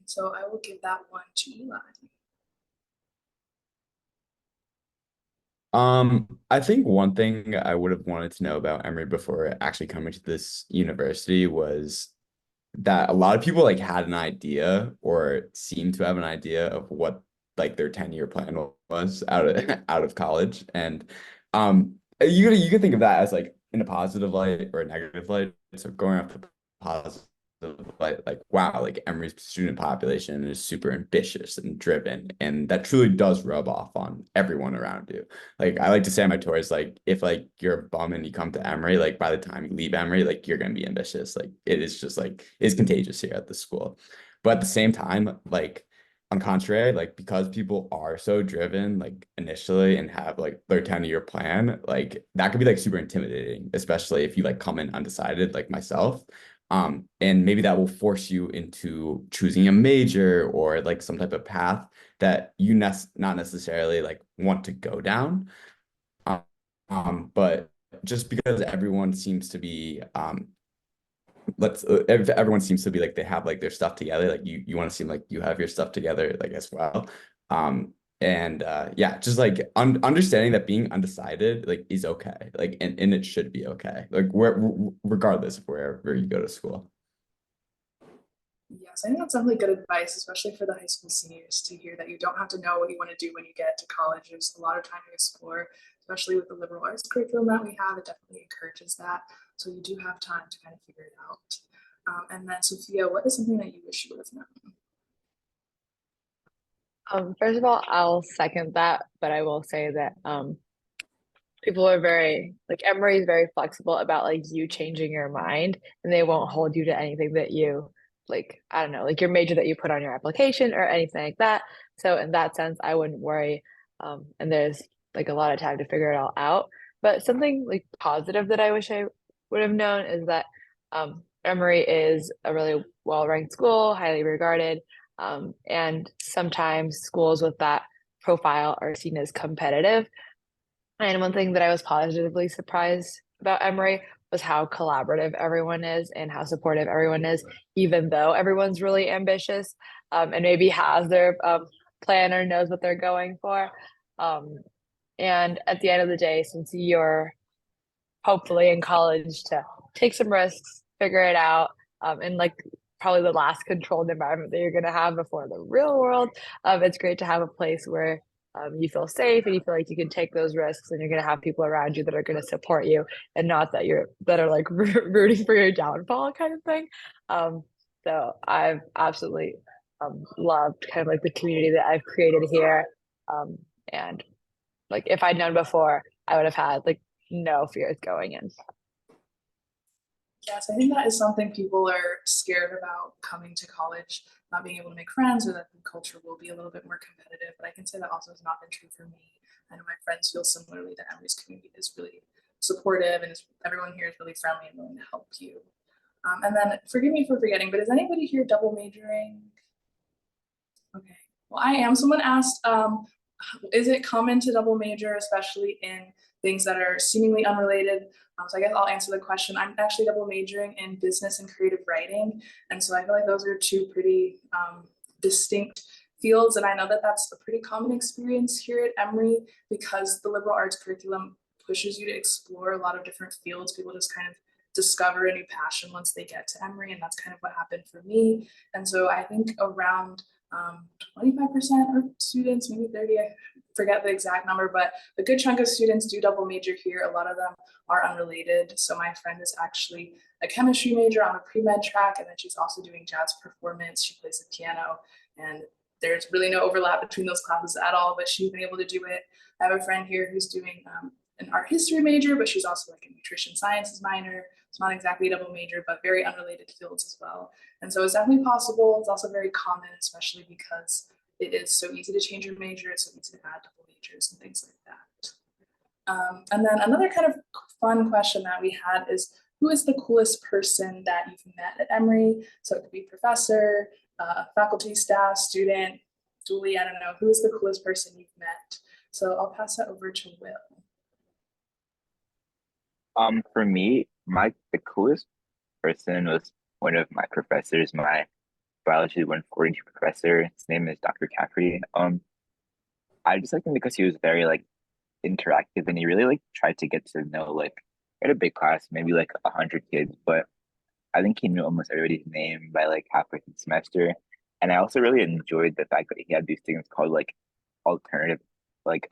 [SPEAKER 2] So I will give that one to Eli.
[SPEAKER 4] I think one thing I would have wanted to know about Emory before actually coming to this university was that a lot of people like had an idea or seemed to have an idea of what like their 10-year plan was out of out of college. And You could think of that as like in a positive light or a negative light. So going off the positive light, like wow, like Emory's student population is super ambitious and driven, and that truly does rub off on everyone around you. Like I like to say on my tours, like if like you're a bum and you come to Emory, like by the time you leave Emory, like you're gonna be ambitious. Like it is just like it's contagious here at the school. But at the same time, like on contrary, like because people are so driven, like initially and have like their 10-year plan, like that could be like super intimidating, especially if you like come in undecided, like myself. And maybe that will force you into choosing a major or like some type of path that you not necessarily like want to go down. Um, but just because everyone seems to be everyone seems to be like they have like their stuff together, like you want to seem like you have your stuff together like as well. And yeah, just like understanding that being undecided like is okay, like and it should be okay, like regardless of wherever you go to school.
[SPEAKER 2] Yes, I think that's definitely good advice, especially for the high school seniors, to hear that you don't have to know what you want to do when you get to college. There's a lot of time to explore, especially with the liberal arts curriculum that we have. It definitely encourages that. So you do have time to kind of figure it out. And then, Sophia, what is something that you wish you would have known?
[SPEAKER 5] First of all, I'll second that, but I will say that people are very like Emory is very flexible about like you changing your mind, and they won't hold you to anything that you like, I don't know, like your major that you put on your application or anything like that. So in that sense, I wouldn't worry. And there's like a lot of time to figure it all out. But something like positive that I wish I would have known is that Emory is a really well-ranked school, highly regarded. And sometimes schools with that profile are seen as competitive. And one thing that I was positively surprised about Emory was how collaborative everyone is and how supportive everyone is, even though everyone's really ambitious, and maybe has their plan or knows what they're going for. Um, and at the end of the day, since you're hopefully in college to take some risks, figure it out, and like probably the last controlled environment that you're going to have before the real world. It's great to have a place where you feel safe and you feel like you can take those risks, and you're going to have people around you that are going to support you, and not that are like rooting for your downfall kind of thing. So I've absolutely loved kind of like the community that I've created here. And like if I'd known before, I would have had like no fears going in.
[SPEAKER 2] Yes, I think that is something people are scared about coming to college, not being able to make friends, or that the culture will be a little bit more competitive. But I can say that also has not been true for me. I know my friends feel similarly that Emory's community is really supportive, and everyone here is really friendly and willing to help you. And then forgive me for forgetting, but is anybody here double majoring? Okay. Well, I am. Someone asked, is it common to double major, especially in things that are seemingly unrelated? So I guess I'll answer the question. I'm actually double majoring in business and creative writing. And so I feel like those are two pretty distinct fields. And I know that that's a pretty common experience here at Emory, because the liberal arts curriculum pushes you to explore a lot of different fields. People just kind of discover a new passion once they get to Emory. And that's kind of what happened for me. And so I think around 25% of students, maybe 30, I forget the exact number, but a good chunk of students do double major here. A lot of them are unrelated. So my friend is actually a chemistry major on a pre-med track, and then she's also doing jazz performance. She plays the piano, and there's really no overlap between those classes at all, but she's been able to do it. I have a friend here who's doing an art history major, but she's also like a nutrition sciences minor. It's not exactly a double major, but very unrelated fields as well. And so it's definitely possible. It's also very common, especially because it is so easy to change your major. It's so easy to add double majors and things like that. And then another kind of fun question that we had is, who is the coolest person that you've met at Emory? So it could be professor, faculty, staff, student, dually, I don't know. Who is the coolest person you've met? So I'll pass that over to Will.
[SPEAKER 6] For me, the coolest person was one of my professors, my biology 140 professor. His name is Dr. Cafferty. I just liked him because he was very like interactive, and he really like tried to get to know like we had a big class, maybe like 100 kids, but I think he knew almost everybody's name by like halfway through the semester. And I also really enjoyed the fact that he had these things called like alternative, like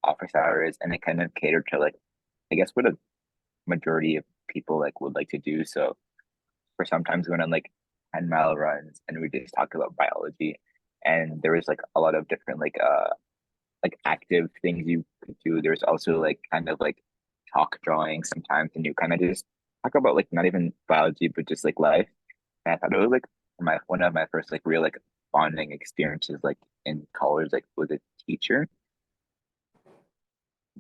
[SPEAKER 6] office hours, and it kind of catered to like, I guess, what a majority of people like would like to do. So for sometimes we went on like 10-mile runs and we just talked about biology, and there was like a lot of different like active things you could do. There's also like kind of like chalk drawing sometimes, and you kind of just talk about like not even biology but just like life. And I thought it was like my one of my first like real like bonding experiences like in college, like with a teacher.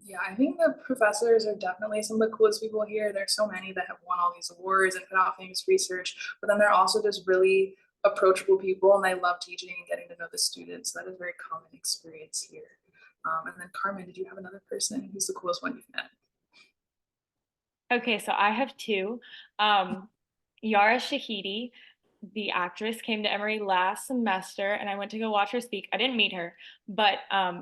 [SPEAKER 2] Yeah, I think the professors are definitely some of the coolest people here. There's so many that have won all these awards and put out famous research, but then they're also just really approachable people, and they love teaching and getting to know the students. So that is a very common experience here. And then Carmen, did you have another person who's the coolest one you've met?
[SPEAKER 3] Okay, so I have two. Yara Shahidi, the actress, came to Emory last semester, and I went to go watch her speak. I didn't meet her, but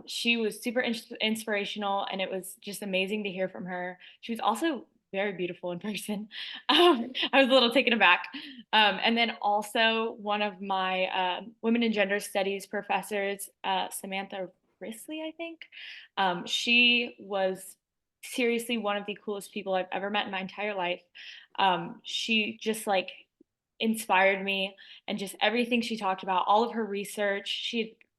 [SPEAKER 3] she was super inspirational, and it was just amazing to hear from her. She was also very beautiful in person. I was a little taken aback. And then also one of my women and gender studies professors, Samantha Risley, I think. She was seriously one of the coolest people I've ever met in my entire life. She just like inspired me, and just everything she talked about, all of her research.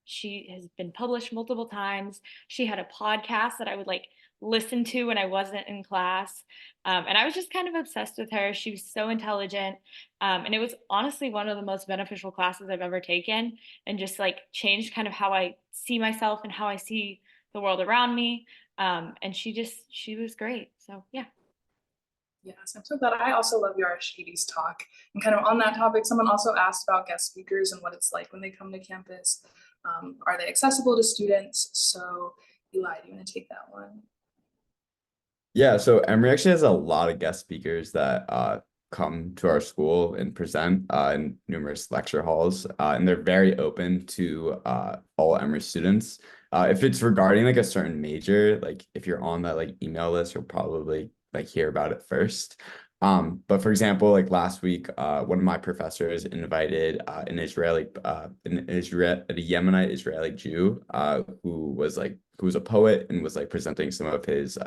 [SPEAKER 3] She has been published multiple times. She had a podcast that I would like listen to when I wasn't in class. And I was just kind of obsessed with her. She was so intelligent. And it was honestly one of the most beneficial classes I've ever taken, and just like changed kind of how I see myself and how I see the world around me. And she was great. So yeah.
[SPEAKER 2] Yes, I'm so glad. I also love Yara Shahidi's talk. And kind of on that topic, someone also asked about guest speakers and what it's like when they come to campus. Are they accessible to students? So Eli, do you want to take that one?
[SPEAKER 4] Yeah, so Emory actually has a lot of guest speakers that come to our school and present in numerous lecture halls, and they're very open to all Emory students. If it's regarding like a certain major, like if you're on that like email list, you'll probably like hear about it first. But for example, like last week, one of my professors invited a Yemenite Israeli Jew, who was a poet and was like presenting some of his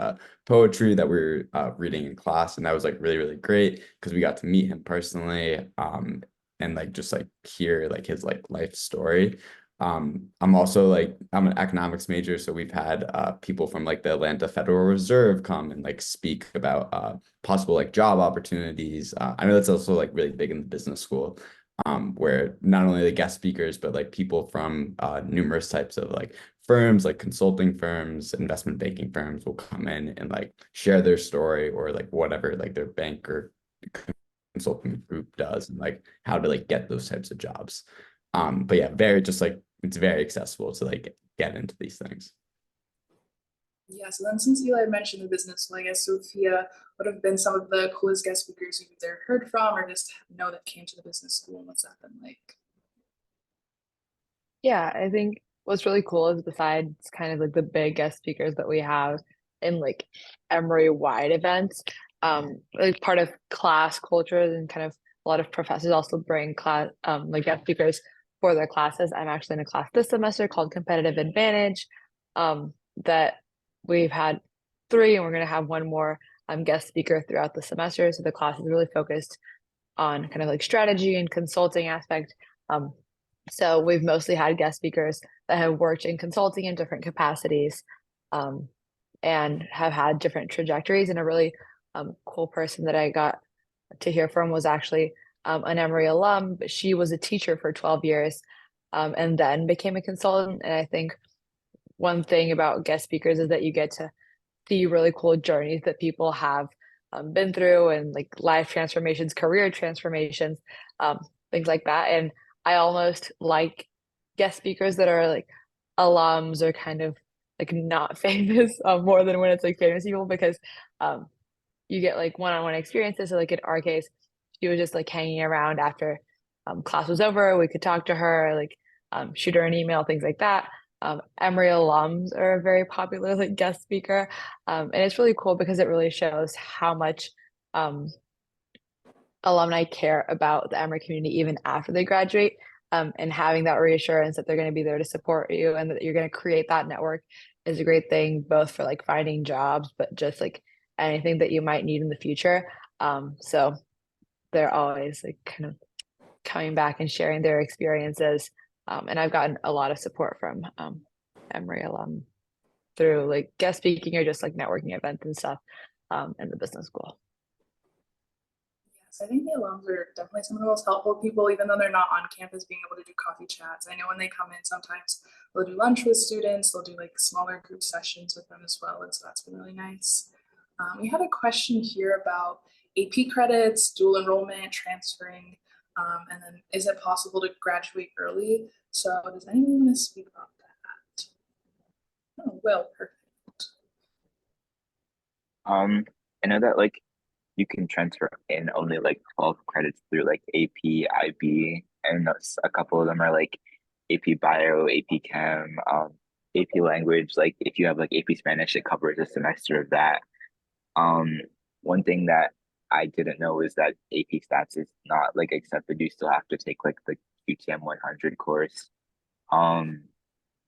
[SPEAKER 4] poetry that we were reading in class, and that was like really really great because we got to meet him personally, and like just like hear like his like life story. I'm an economics major, so we've had people from like the Atlanta Federal Reserve come and like speak about possible like job opportunities. I know that's also like really big in the business school, where not only the guest speakers, but like people from numerous types of like firms, like consulting firms, investment banking firms will come in and like share their story or like whatever like their bank or consulting group does, and like how to like get those types of jobs. But yeah, very just like it's very accessible to like get into these things.
[SPEAKER 2] Yeah, so then since Eli mentioned the business school, I guess Sophia would have been some of the coolest guest speakers you've either heard from or just know that came to the business school, and what's that been like?
[SPEAKER 5] Yeah, I think what's really cool is besides kind of like the big guest speakers that we have in like Emory wide events, like part of class culture and kind of a lot of professors also bring class like guest speakers for their classes. I'm actually in a class this semester called Competitive Advantage, that we've had three, and we're gonna have one more guest speaker throughout the semester. So the class is really focused on kind of like strategy and consulting aspect. Um, so we've mostly had guest speakers that have worked in consulting in different capacities, um, and have had different trajectories. And a really cool person that I got to hear from was actually an Emory alum, but she was a teacher for 12 years, and then became a consultant. And I think one thing about guest speakers is that you get to see really cool journeys that people have been through, and like life transformations, career transformations, um, things like that. And I almost like guest speakers that are like alums or kind of like not famous, more than when it's like famous people, because um, you get like one-on-one experiences. So like in our case, she was just like hanging around after class was over. We could talk to her, like shoot her an email, things like that. Emory alums are a very popular like guest speaker, and it's really cool because it really shows how much um, alumni care about the Emory community even after they graduate. And having that reassurance that they're going to be there to support you and that you're going to create that network is a great thing, both for like finding jobs, but just like anything that you might need in the future. So they're always like kind of coming back and sharing their experiences. And I've gotten a lot of support from Emory alum through like guest speaking or just like networking events and stuff in the business school.
[SPEAKER 2] Yes, I think the alums are definitely some of the most helpful people, even though they're not on campus, being able to do coffee chats. I know when they come in, sometimes they'll do lunch with students, they'll do like smaller group sessions with them as well. And so that's been really nice. We had a question here about AP credits, dual enrollment, transferring, and then is it possible to graduate early? So does anyone want to speak about that? Oh, Will, perfect.
[SPEAKER 6] I know that like you can transfer in only like 12 credits through like AP, IB, and a couple of them are like AP Bio, AP Chem, AP Language. Like if you have like AP Spanish, it covers a semester of that. Um, One thing that I didn't know is that AP Stats is not like accepted. You still have to take like the QTM 100 course. Um,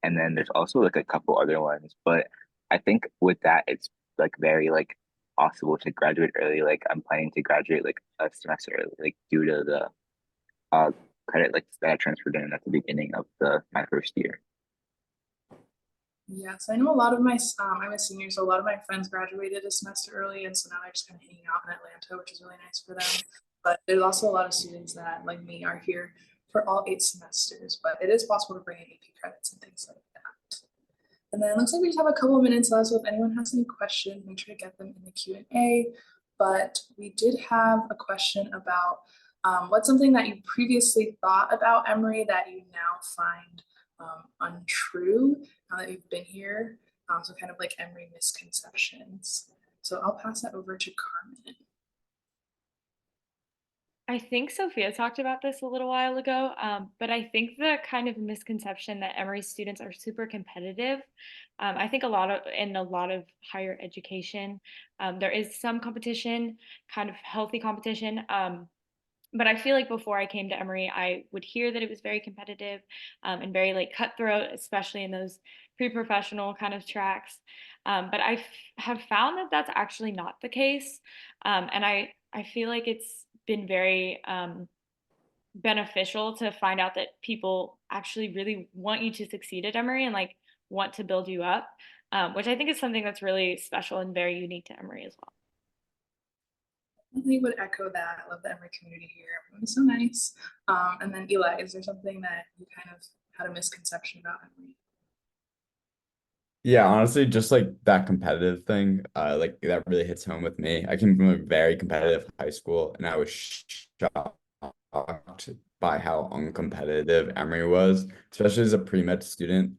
[SPEAKER 6] and then there's also like a couple other ones, but I think with that it's like very like possible to graduate early. Like I'm planning to graduate like a semester early, like due to the uh credit like that I transferred in at the beginning of the my first year.
[SPEAKER 2] Yes, I know a lot of I'm a senior, so a lot of my friends graduated a semester early, and so now they're just kind of hanging out in Atlanta, which is really nice for them. But there's also a lot of students that, like me, are here for all 8 semesters, but it is possible to bring in AP credits and things like that. And then it looks like we just have a couple of minutes left, so if anyone has any questions, make sure to get them in the Q&A. But we did have a question about what's something that you previously thought about Emory that you now find untrue now that you've been here. So kind of like Emory misconceptions. So I'll pass that over to Carmen.
[SPEAKER 3] I think Sophia talked about this a little while ago, but I think the kind of misconception that Emory students are super competitive. I think in a lot of higher education, there is some competition, kind of healthy competition. But I feel like before I came to Emory, I would hear that it was very competitive and very like cutthroat, especially in those pre-professional kind of tracks. But have found that that's actually not the case, and I feel like it's been very beneficial to find out that people actually really want you to succeed at Emory and like want to build you up, which I think is something that's really special and very unique to Emory as well.
[SPEAKER 2] I would echo that. I love the Emory community here. Everyone's so nice. And then Eli, is there something that you kind of had a misconception about Emory?
[SPEAKER 4] Yeah, honestly, just like that competitive thing, like that really hits home with me. I came from a very competitive high school, and I was shocked by how uncompetitive Emory was, especially as a pre-med student.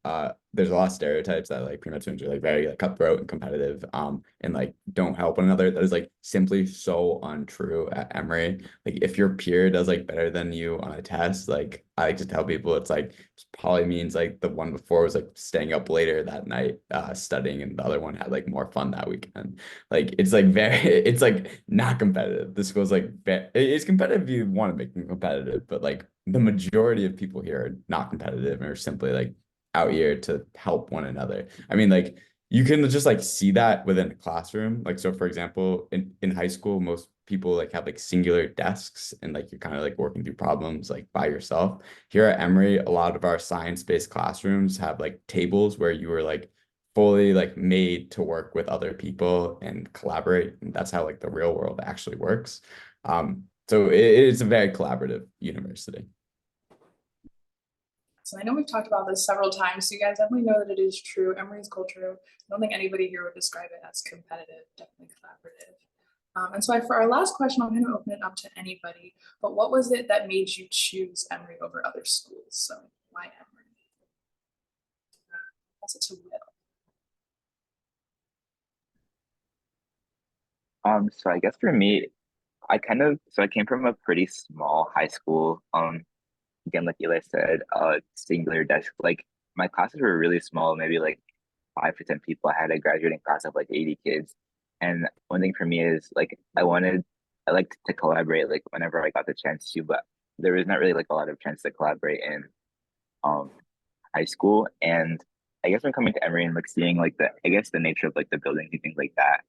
[SPEAKER 4] There's a lot of stereotypes that like pre-med students are like very like cutthroat and competitive, and like don't help one another. That is like simply so untrue at Emory. Like if your peer does like better than you on a test, like I like to tell people it's like it probably means like the one before was like staying up later that night, studying, and the other one had like more fun that weekend. Like it's like very, it's like not competitive. This goes like it's competitive if you want to make them competitive, but like the majority of people here are not competitive and are simply like out here to help one another. I mean, like you can just like see that within a classroom. Like so, for example, in high school, most people like have like singular desks and like you're kind of like working through problems like by yourself. Here at Emory, a lot of our science-based classrooms have like tables where you are like fully like made to work with other people and collaborate. And that's how like the real world actually works. So it's a very collaborative university.
[SPEAKER 2] So I know we've talked about this several times, so you guys definitely know that it is true. Emory's culture, I don't think anybody here would describe it as competitive, definitely collaborative. And so for our last question, I'm going to open it up to anybody, but what was it that made you choose Emory over other schools? So why Emory? Pass it to Will.
[SPEAKER 6] So I guess for me, I came from a pretty small high school. Again, like Eli said, singular desk. Like my classes were really small, maybe like 5 to 10 people. I had a graduating class of like 80 kids. And one thing for me is like I liked to collaborate like whenever I got the chance to, but there is not really like a lot of chance to collaborate in um high school. And I guess when coming to Emory and like seeing like the nature of like the buildings and things like that,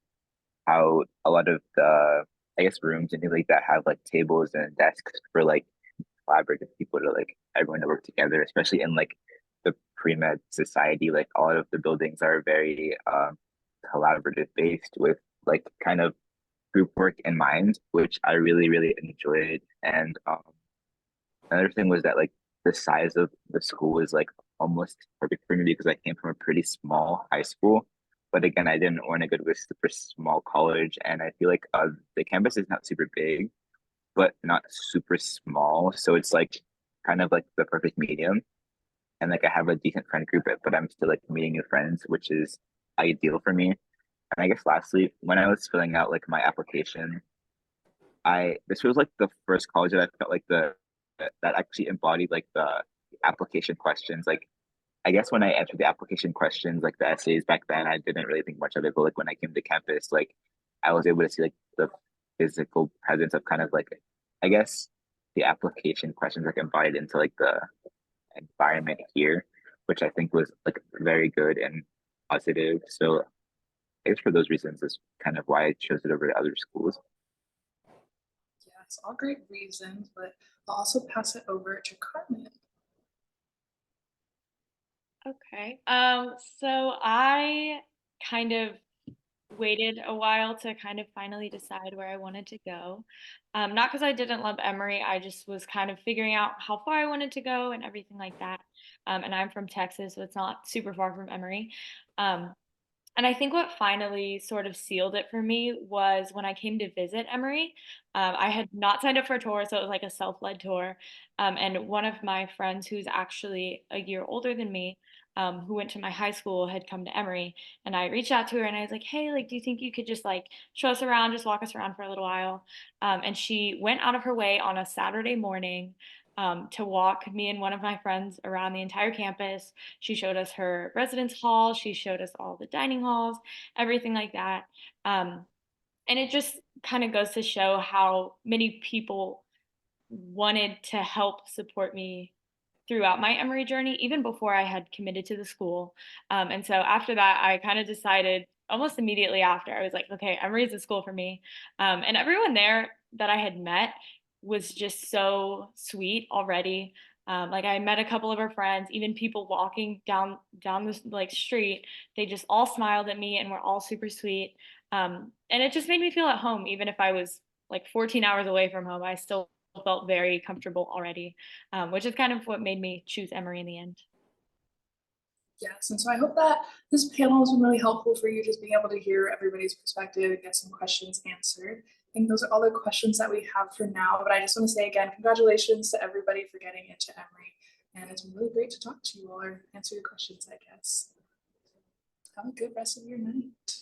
[SPEAKER 6] how a lot of the I guess rooms and things like that have like tables and desks for like collaborative people to like everyone to work together, especially in like the pre-med society. Like a lot of the buildings are very collaborative based with like kind of group work in mind, which I really, really enjoyed. And another thing was that like the size of the school was like almost perfect for me because I came from a pretty small high school. But again, I didn't want to go to a super small college, and I feel like the campus is not super big, but not super small. So it's like kind of like the perfect medium. And like I have a decent friend group, but I'm still like meeting new friends, which is ideal for me. And I guess lastly, when I was filling out like my application, I this was like the first college that I felt like that actually embodied like the application questions. Like I guess when I answered the application questions, like the essays back then, I didn't really think much of it. But like when I came to campus, like I was able to see like the physical presence of kind of like I guess the application questions like embodied into like the environment here, which I think was like very good and positive. So I guess for those reasons is kind of why I chose it over other schools.
[SPEAKER 2] Yes, all great reasons, but I'll also pass it over to Carmen.
[SPEAKER 3] Okay. So I kind of waited a while to kind of finally decide where I wanted to go. Not because I didn't love Emory, I just was kind of figuring out how far I wanted to go and everything like that. And I'm from Texas, so it's not super far from Emory. Um, and I think what finally sort of sealed it for me was when I came to visit Emory. I had not signed up for a tour, so it was like a self-led tour. And one of my friends, who's actually a year older than me, who went to my high school, had come to Emory, and I reached out to her and I was like, "Hey, like, do you think you could just like show us around, just walk us around for a little while?" And she went out of her way on a Saturday morning to walk me and one of my friends around the entire campus. She showed us her residence hall. She showed us all the dining halls, everything like that. Um, and it just kind of goes to show how many people wanted to help support me throughout my Emory journey, even before I had committed to the school. And so after that, I kind of decided almost immediately after, I was like, okay, Emory is the school for me. And everyone there that I had met was just so sweet already. Like I met a couple of her friends, even people walking down this like street, they just all smiled at me and were all super sweet. And it just made me feel at home, even if I was like 14 hours away from home. I still felt very comfortable already, which is kind of what made me choose Emory in the end.
[SPEAKER 2] Yes, and so I hope that this panel has been really helpful for you, just being able to hear everybody's perspective and get some questions answered. I think those are all the questions that we have for now, but I just want to say again, congratulations to everybody for getting into Emory. And it's been really great to talk to you all or answer your questions, I guess. Have a good rest of your night.